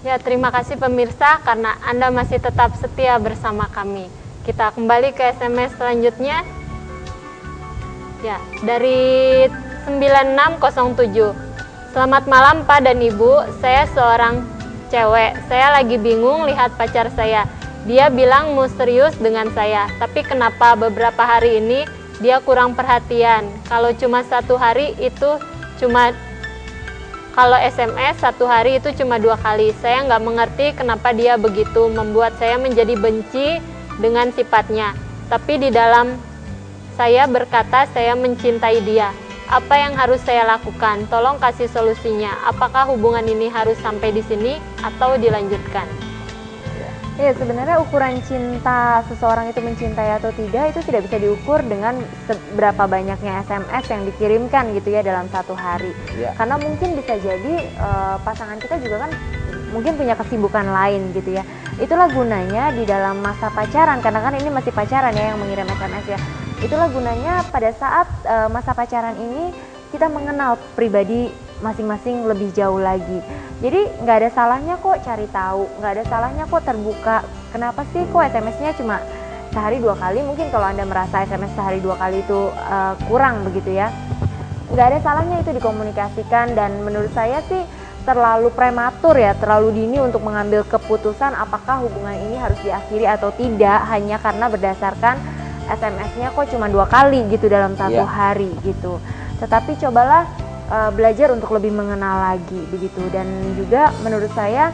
Ya, terima kasih pemirsa karena Anda masih tetap setia bersama kami. Kita kembali ke SMS selanjutnya. Ya, dari 9607. Selamat malam Pak dan Ibu, saya seorang cewek. Saya lagi bingung lihat pacar saya. Dia bilang mau serius dengan saya, tapi kenapa beberapa hari ini dia kurang perhatian? Kalau cuma satu hari itu kalau SMS satu hari itu cuma 2 kali. Saya nggak mengerti kenapa dia begitu, membuat saya menjadi benci dengan sifatnya. Tapi di dalam saya berkata saya mencintai dia. Apa yang harus saya lakukan? Tolong kasih solusinya. Apakah hubungan ini harus sampai di sini atau dilanjutkan? Ya, sebenarnya ukuran cinta seseorang itu mencintai atau tidak itu tidak bisa diukur dengan seberapa banyaknya SMS yang dikirimkan gitu ya dalam satu hari. Karena mungkin bisa jadi pasangan kita juga kan mungkin punya kesibukan lain gitu ya. Itulah gunanya di dalam masa pacaran, karena kan ini masih pacaran ya yang mengirim SMS ya. Itulah gunanya pada saat masa pacaran ini kita mengenal pribadi masing-masing lebih jauh lagi. Jadi nggak ada salahnya kok cari tahu, nggak ada salahnya kok terbuka. Kenapa sih kok SMS-nya cuma sehari 2 kali? Mungkin kalau Anda merasa SMS sehari 2 kali itu kurang begitu ya. Nggak ada salahnya itu dikomunikasikan, dan menurut saya sih terlalu prematur ya, terlalu dini untuk mengambil keputusan apakah hubungan ini harus diakhiri atau tidak hanya karena berdasarkan SMS-nya kok cuma 2 kali gitu dalam satu hari gitu. Tetapi cobalah belajar untuk lebih mengenal lagi begitu. Dan juga menurut saya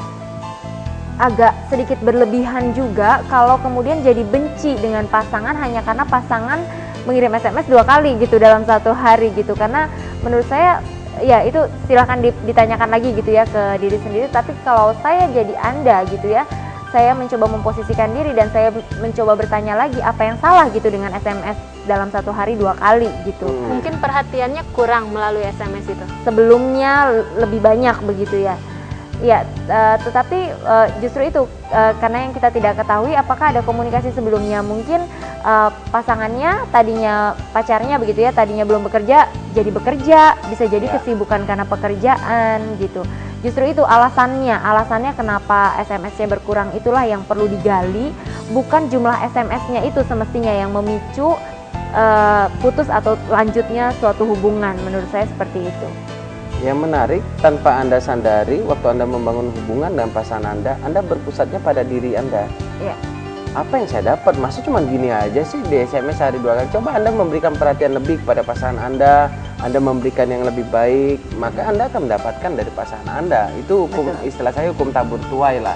agak sedikit berlebihan juga kalau kemudian jadi benci dengan pasangan hanya karena pasangan mengirim SMS 2 kali gitu dalam satu hari gitu. Karena menurut saya ya itu silahkan ditanyakan lagi gitu ya ke diri sendiri. Tapi kalau saya jadi Anda gitu ya, saya mencoba memposisikan diri dan saya mencoba bertanya lagi apa yang salah gitu dengan SMS dalam satu hari 2 kali gitu. Mungkin perhatiannya kurang melalui SMS itu. Sebelumnya lebih banyak begitu ya. Ya, tetapi justru itu karena yang kita tidak ketahui apakah ada komunikasi sebelumnya. Mungkin pasangannya tadinya pacarnya begitu ya, tadinya belum bekerja jadi bekerja, bisa jadi kesibukan karena pekerjaan gitu. Justru itu alasannya kenapa SMS-nya berkurang, itulah yang perlu digali, bukan jumlah SMS-nya itu semestinya yang memicu putus atau lanjutnya suatu hubungan. Menurut saya seperti itu. Yang menarik, tanpa Anda sadari, waktu Anda membangun hubungan dengan pasangan Anda berpusatnya pada diri Anda. Iya. Apa yang saya dapat? Masa cuma gini aja sih di SMS sehari 2 kali? Coba Anda memberikan perhatian lebih kepada pasangan Anda memberikan yang lebih baik, maka Anda akan mendapatkan dari pasangan Anda. Itu hukum, istilah saya hukum tabur tuai lah.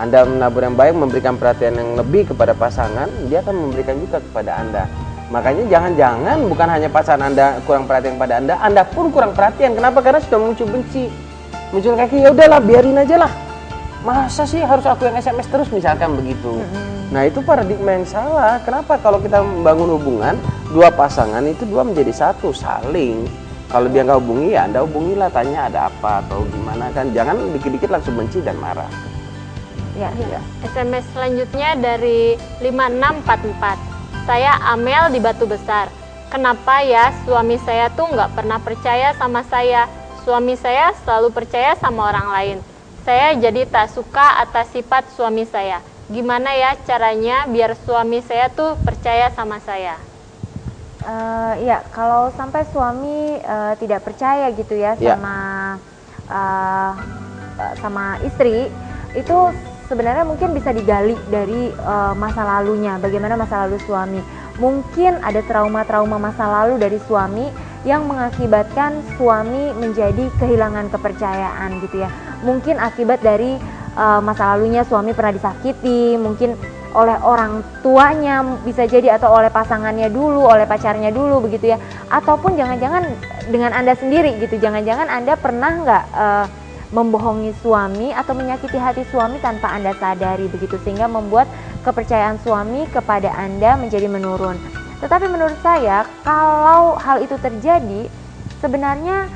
Anda menabur yang baik, memberikan perhatian yang lebih kepada pasangan, dia akan memberikan juga kepada Anda. Makanya jangan-jangan bukan hanya pasangan Anda kurang perhatian pada Anda pun kurang perhatian. Kenapa? Karena sudah muncul benci, muncul kaki, ya udahlah biarin aja lah. Masa sih harus aku yang SMS terus misalkan begitu. Nah itu paradigma yang salah. Kenapa? Kalau kita membangun hubungan, 2 pasangan itu 2 menjadi 1, saling. Kalau dia nggak hubungi ya Anda hubungilah, tanya ada apa atau gimana kan. Jangan dikit-dikit langsung benci dan marah. Ya. SMS selanjutnya dari 5644. Saya Amel di Batu Besar. Kenapa ya suami saya tuh nggak pernah percaya sama saya? Suami saya selalu percaya sama orang lain. Saya jadi tak suka atas sifat suami saya. Gimana ya caranya biar suami saya tuh percaya sama saya? Ya, kalau sampai suami tidak percaya gitu ya sama istri, itu sebenarnya mungkin bisa digali dari masa lalunya, bagaimana masa lalu suami. Mungkin ada trauma-trauma masa lalu dari suami yang mengakibatkan suami menjadi kehilangan kepercayaan gitu ya. Mungkin akibat dari masa lalunya suami pernah disakiti, mungkin oleh orang tuanya bisa jadi, atau oleh pasangannya dulu, oleh pacarnya dulu begitu ya. Ataupun jangan-jangan dengan Anda sendiri gitu, jangan-jangan Anda pernah nggak membohongi suami atau menyakiti hati suami tanpa Anda sadari begitu, sehingga membuat kepercayaan suami kepada Anda menjadi menurun. Tetapi menurut saya kalau hal itu terjadi, sebenarnya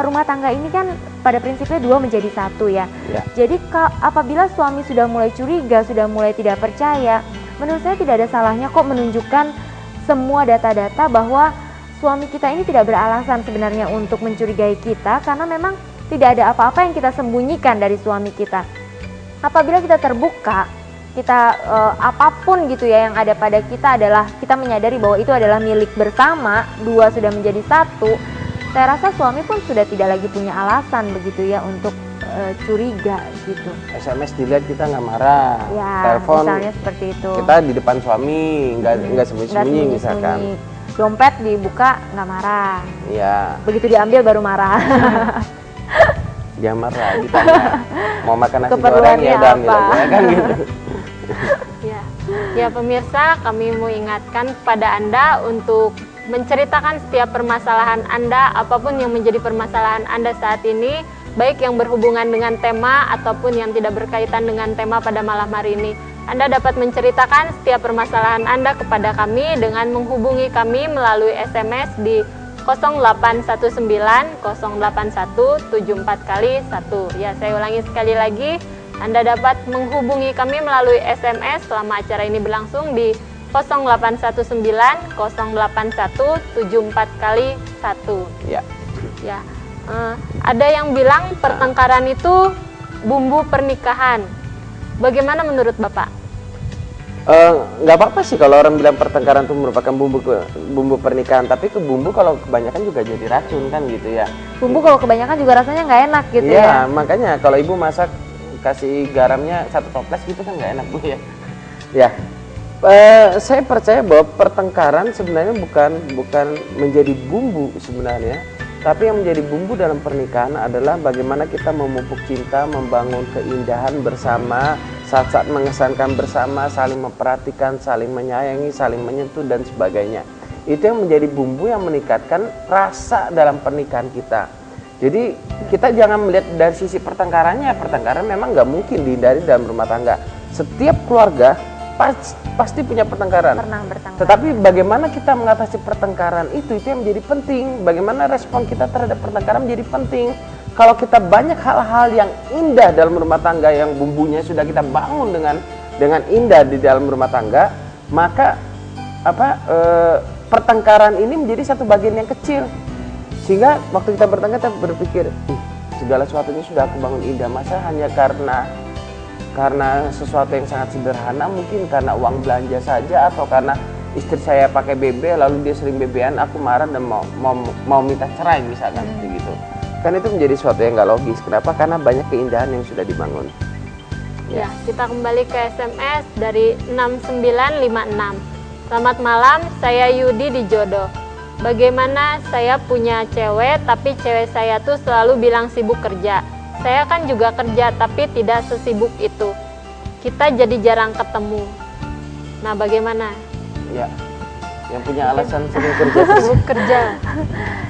rumah tangga ini kan pada prinsipnya 2 menjadi 1 ya. Jadi apabila suami sudah mulai curiga, sudah mulai tidak percaya, menurut saya tidak ada salahnya kok menunjukkan semua data-data bahwa suami kita ini tidak beralasan sebenarnya untuk mencurigai kita, karena memang tidak ada apa-apa yang kita sembunyikan dari suami kita. apabila kita terbuka, kita apapun gitu ya yang ada pada kita adalah kita menyadari bahwa itu adalah milik bersama, dua sudah menjadi satu. Saya rasa suami pun sudah tidak lagi punya alasan begitu ya untuk curiga gitu. SMS dilihat kita nggak marah, Ya, telepon misalnya seperti itu. kita di depan suami nggak sembunyi-sembunyi misalkan. Dompet dibuka nggak marah, Iya, begitu diambil baru marah. dia marah ditanya mau makan nasi goreng Keperluannya ya udah ambil apa? aja kan gitu. Ya pemirsa, kami mau ingatkan kepada Anda untuk menceritakan setiap permasalahan Anda, apapun yang menjadi permasalahan Anda saat ini, baik yang berhubungan dengan tema ataupun yang tidak berkaitan dengan tema pada malam hari ini. Anda dapat menceritakan setiap permasalahan Anda kepada kami dengan menghubungi kami melalui SMS di 0819 081 74 kali 1. Ya, saya ulangi sekali lagi. Anda dapat menghubungi kami melalui SMS selama acara ini berlangsung di 0819 081 74 kali 1. Ya. Ya. Ada yang bilang pertengkaran itu bumbu pernikahan. Bagaimana menurut Bapak? Nggak apa-apa sih kalau orang bilang pertengkaran itu merupakan bumbu pernikahan, tapi ke bumbu kalau kebanyakan juga jadi racun kan gitu ya. Bumbu kalau kebanyakan juga rasanya nggak enak gitu ya. Iya, makanya kalau ibu masak kasih garamnya 1 toples gitu kan nggak enak Bu ya. Ya, saya percaya bahwa pertengkaran sebenarnya bukan menjadi bumbu sebenarnya, tapi yang menjadi bumbu dalam pernikahan adalah bagaimana kita memupuk cinta, membangun keindahan bersama, saat-saat mengesankan bersama, saling memperhatikan, saling menyayangi, saling menyentuh dan sebagainya. Itu yang menjadi bumbu yang meningkatkan rasa dalam pernikahan kita. Jadi kita jangan melihat dari sisi pertengkarannya. Pertengkaran memang nggak mungkin dihindari dalam rumah tangga. Setiap keluarga pasti punya pertengkaran. Pernah bertengkar. Tetapi bagaimana kita mengatasi pertengkaran itu yang menjadi penting. Bagaimana respon kita terhadap pertengkaran menjadi penting. Kalau kita banyak hal-hal yang indah dalam rumah tangga yang bumbunya sudah kita bangun dengan indah di dalam rumah tangga, maka pertengkaran ini menjadi satu bagian yang kecil. Sehingga waktu kita bertengkar kita berpikir, segala sesuatunya sudah aku bangun indah, masa hanya karena sesuatu yang sangat sederhana, mungkin karena uang belanja saja atau karena istri saya pakai BB lalu dia sering BB-an, aku marah dan mau minta cerai misalkan seperti gitu. Kan itu menjadi sesuatu yang nggak logis. Kenapa? Karena banyak keindahan yang sudah dibangun. Ya, kita kembali ke SMS dari 6956. Selamat malam, saya Yudi di Jodoh. Bagaimana saya punya cewek, tapi cewek saya tuh selalu bilang sibuk kerja. Saya kan juga kerja, tapi tidak sesibuk itu. Kita jadi jarang ketemu. Nah, bagaimana? Ya, yang punya alasan sibuk kerja. Sibuk kerja.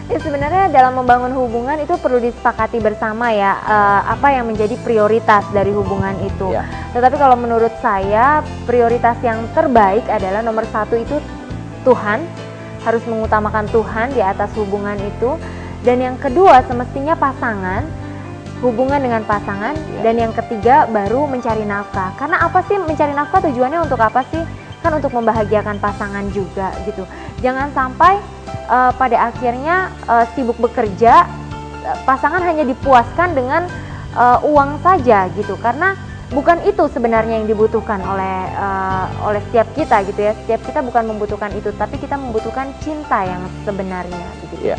Ya, sebenarnya dalam membangun hubungan itu perlu disepakati bersama ya, apa yang menjadi prioritas dari hubungan itu. Ya. Tetapi kalau menurut saya prioritas yang terbaik adalah nomor 1 itu Tuhan, harus mengutamakan Tuhan di atas hubungan itu. Dan yang kedua semestinya pasangan, hubungan dengan pasangan. Dan yang ketiga baru mencari nafkah. Karena apa sih mencari nafkah, tujuannya untuk apa sih? Kan untuk membahagiakan pasangan juga gitu. Jangan sampai pada akhirnya sibuk bekerja, pasangan hanya dipuaskan dengan uang saja gitu. Karena bukan itu sebenarnya yang dibutuhkan oleh setiap kita gitu ya. Setiap kita bukan membutuhkan itu, tapi kita membutuhkan cinta yang sebenarnya begitu. Ya.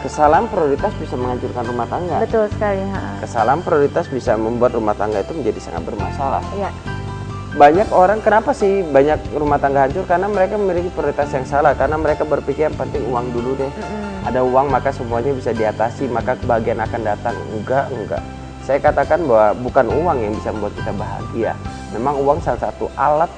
Kesalahan prioritas bisa menghancurkan rumah tangga. Betul sekali. Kesalahan prioritas bisa membuat rumah tangga itu menjadi sangat bermasalah. Ya. Banyak orang, kenapa sih banyak rumah tangga hancur? Karena mereka memiliki prioritas yang salah. Karena mereka berpikir yang penting uang dulu deh. Ada uang maka semuanya bisa diatasi, maka kebahagiaan akan datang. Enggak. Saya katakan bahwa bukan uang yang bisa membuat kita bahagia. Memang uang salah satu alat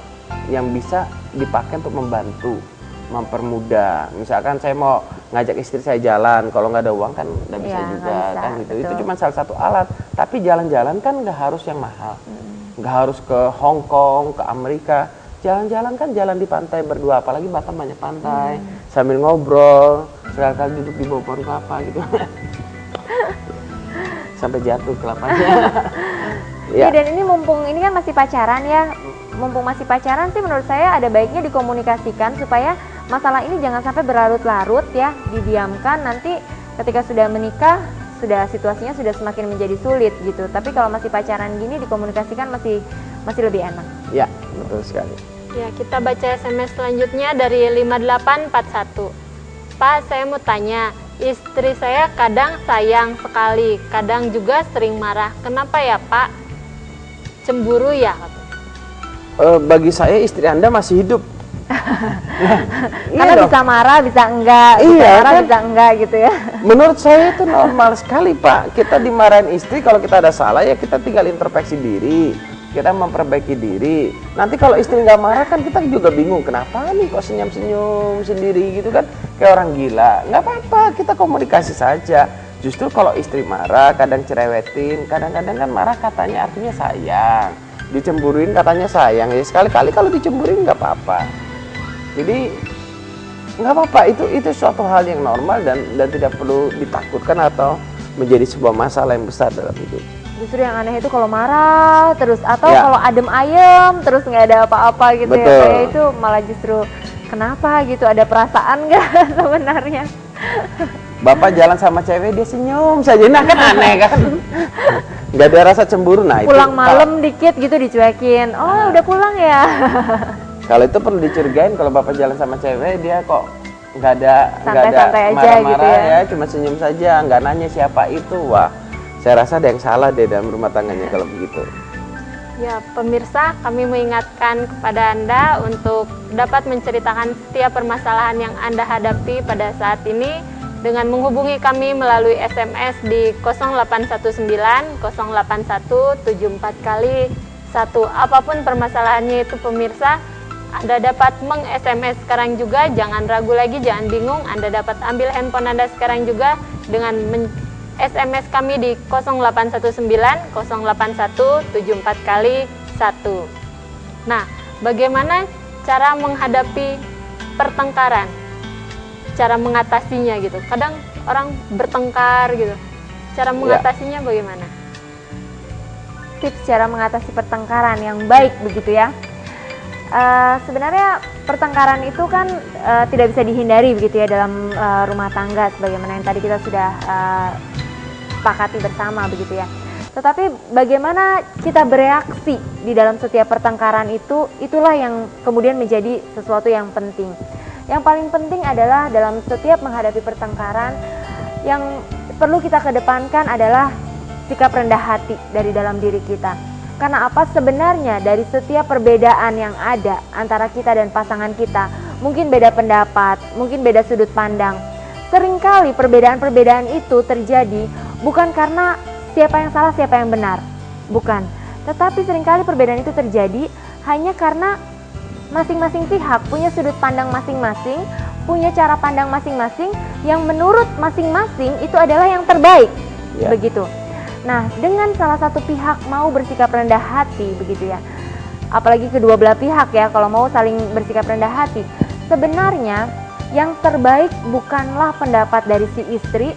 yang bisa dipakai untuk membantu, mempermudah. Misalkan saya mau ngajak istri saya jalan, kalau nggak ada uang kan nggak bisa juga, kan gitu. Itu cuma salah satu alat. Tapi jalan-jalan kan nggak harus yang mahal, nggak harus ke Hong Kong, ke Amerika. Jalan-jalan kan jalan di pantai berdua, apalagi Batam banyak pantai, sambil ngobrol, sekali-kali duduk di bawah pohon kelapa gitu. Sampai jatuh kelapanya. Ya, dan ini mumpung ini kan masih pacaran ya, mumpung masih pacaran sih menurut saya ada baiknya dikomunikasikan supaya masalah ini jangan sampai berlarut-larut ya, didiamkan. Nanti ketika sudah menikah situasinya sudah semakin menjadi sulit gitu. Tapi kalau masih pacaran gini dikomunikasikan masih lebih enak. Ya, betul sekali. Ya, kita baca SMS selanjutnya dari 5841. Pak, saya mau tanya, istri saya kadang sayang sekali, kadang juga sering marah. Kenapa ya, Pak? Cemburu ya? Bagi saya istri Anda masih hidup. Karena bisa marah, bisa enggak, bisa marah, bisa enggak gitu ya. Menurut saya itu normal sekali, Pak. Kita dimarahin istri, kalau kita ada salah ya kita tinggal introspeksi diri, kita memperbaiki diri. Nanti kalau istri nggak marah kan kita juga bingung, kenapa nih kok senyum-senyum sendiri gitu kan, kayak orang gila. Nggak apa-apa, kita komunikasi saja. Justru kalau istri marah, kadang cerewetin, kadang-kadang kan marah katanya artinya sayang, dicemburuin katanya sayang. Ya sekali-kali kalau dicemburuin nggak apa-apa. Jadi nggak apa-apa, itu suatu hal yang normal dan tidak perlu ditakutkan atau menjadi sebuah masalah yang besar dalam hidup. Justru yang aneh itu kalau marah terus atau kalau adem ayem terus nggak ada apa-apa gitu. Betul. Ya. Kayak itu malah justru kenapa gitu, ada perasaan nggak sebenarnya? Bapak jalan sama cewek dia senyum saja, nah kan aneh kan? Nggak ada rasa cemburu. Nah pulang itu malam dikit gitu dicuekin, oh udah pulang ya. Kalau itu perlu dicurigain, kalau bapak jalan sama cewek dia kok nggak ada Santai-santai aja marah-marah gitu ya. cuma senyum saja, nggak nanya siapa itu. Wah, saya rasa ada yang salah deh dalam rumah tangganya kalau begitu. Ya, pemirsa, kami mengingatkan kepada Anda untuk dapat menceritakan setiap permasalahan yang Anda hadapi pada saat ini dengan menghubungi kami melalui SMS di 0819 081 74 kali 1. Apapun permasalahannya itu pemirsa, Anda dapat meng-SMS sekarang juga, jangan ragu lagi, jangan bingung. Anda dapat ambil handphone Anda sekarang juga dengan SMS kami di 0819 081 74 kali 1. Nah, bagaimana cara menghadapi pertengkaran? Cara mengatasinya gitu. Kadang orang bertengkar gitu. Cara mengatasinya bagaimana? Tips cara mengatasi pertengkaran yang baik begitu ya. Sebenarnya pertengkaran itu kan tidak bisa dihindari begitu ya dalam rumah tangga, sebagaimana yang tadi kita sudah sepakati bersama begitu ya. Tetapi bagaimana kita bereaksi di dalam setiap pertengkaran itu, itulah yang kemudian menjadi sesuatu yang penting. Yang paling penting adalah dalam setiap menghadapi pertengkaran, yang perlu kita kedepankan adalah sikap rendah hati dari dalam diri kita. Karena apa? Sebenarnya dari setiap perbedaan yang ada antara kita dan pasangan kita, mungkin beda pendapat, mungkin beda sudut pandang. Seringkali perbedaan-perbedaan itu terjadi bukan karena siapa yang salah, siapa yang benar, bukan. Tetapi seringkali perbedaan itu terjadi hanya karena masing-masing pihak punya sudut pandang masing-masing, punya cara pandang masing-masing yang menurut masing-masing itu adalah yang terbaik, begitu. Nah, dengan salah satu pihak mau bersikap rendah hati begitu ya, apalagi kedua belah pihak ya, kalau mau saling bersikap rendah hati, sebenarnya yang terbaik bukanlah pendapat dari si istri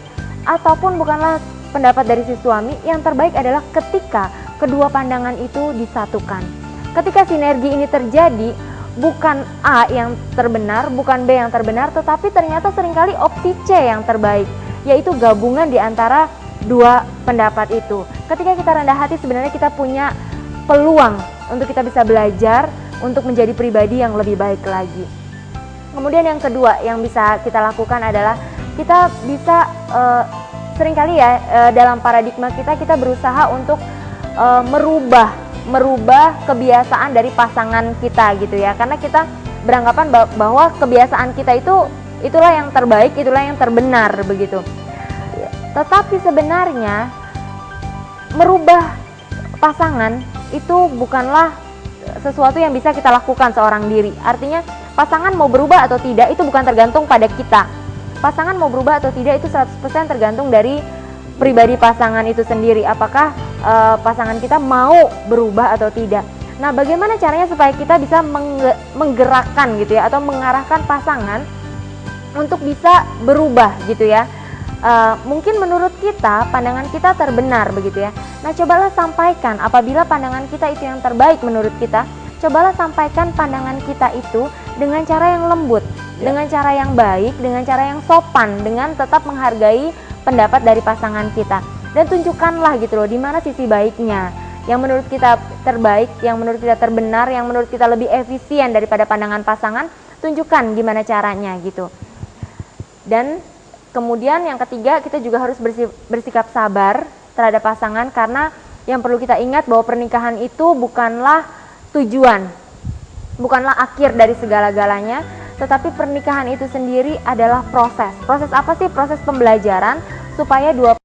ataupun bukanlah pendapat dari si suami. Yang terbaik adalah ketika kedua pandangan itu disatukan. Ketika sinergi ini terjadi, bukan A yang terbenar, bukan B yang terbenar, tetapi ternyata seringkali opsi C yang terbaik, yaitu gabungan di antara dua pendapat itu. Ketika kita rendah hati, sebenarnya kita punya peluang untuk kita bisa belajar untuk menjadi pribadi yang lebih baik lagi. Kemudian yang kedua yang bisa kita lakukan adalah kita bisa seringkali ya dalam paradigma kita berusaha untuk merubah kebiasaan dari pasangan kita gitu ya. Karena kita beranggapan bahwa kebiasaan kita itulah yang terbaik, itulah yang terbenar begitu. Tetapi sebenarnya merubah pasangan itu bukanlah sesuatu yang bisa kita lakukan seorang diri. Artinya pasangan mau berubah atau tidak itu bukan tergantung pada kita. Pasangan mau berubah atau tidak itu 100% tergantung dari pribadi pasangan itu sendiri. Apakah pasangan kita mau berubah atau tidak. Nah, bagaimana caranya supaya kita bisa menggerakkan gitu ya, atau mengarahkan pasangan untuk bisa berubah gitu ya. Mungkin menurut kita pandangan kita terbenar begitu ya. Nah, cobalah sampaikan apabila pandangan kita itu yang terbaik menurut kita, cobalah sampaikan pandangan kita itu dengan cara yang lembut, dengan cara yang baik, dengan cara yang sopan, dengan tetap menghargai pendapat dari pasangan kita. Dan tunjukkanlah gitu loh, di mana sisi baiknya, yang menurut kita terbaik, yang menurut kita terbenar, yang menurut kita lebih efisien daripada pandangan pasangan, tunjukkan gimana caranya gitu. Dan kemudian yang ketiga, kita juga harus bersikap sabar terhadap pasangan, karena yang perlu kita ingat bahwa pernikahan itu bukanlah tujuan, bukanlah akhir dari segala-galanya, tetapi pernikahan itu sendiri adalah proses. Proses apa sih? Proses pembelajaran supaya dua